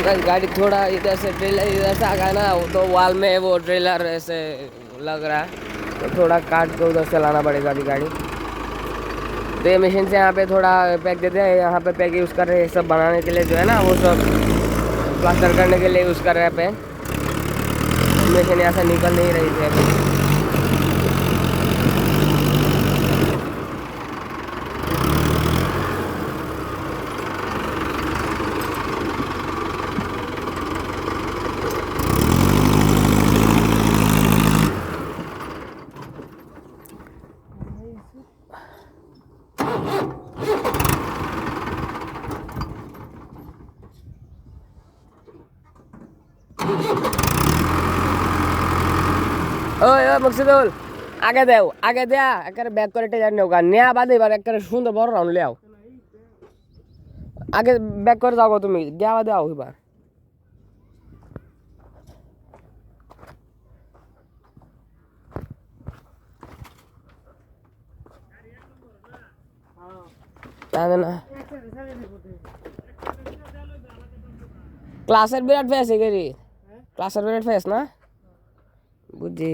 Guys गाड़ी थोड़ा इधर से ट्रेलर इधर से आ गया ना, तो वॉल में वो ट्रेलर ऐसे लग रहा है, तो थोड़ा काट के उधर से लाना पड़ेगा अभी गाड़ी। तो ये मशीन से यहाँ पे थोड़ा पैक देते हैं, यहाँ पे पैक यूज़ कर रहे हैं सब बनाने के लिए, जो है ना वो सब प्लास्टर करने के लिए यूज़ कर रहे हैं पैक। मशीन यहाँ से निकल नहीं रही थी अभी। ওই ওই মকসুদুল, আগে দেও, আগে দেয়া একেবারে ব্যাক করে টেজার নেও গা, নেয়া বাদে এবার একেবারে সুন্দর বড় রাউন্ড লেও। আগে ব্যাক করে যাও তুমি, দেওয়া বাদে আও এবার। জানে না ক্লাসের বিরাট ফেস এগেরি, ক্লাসের বিরাট ফেস না বুঝছি।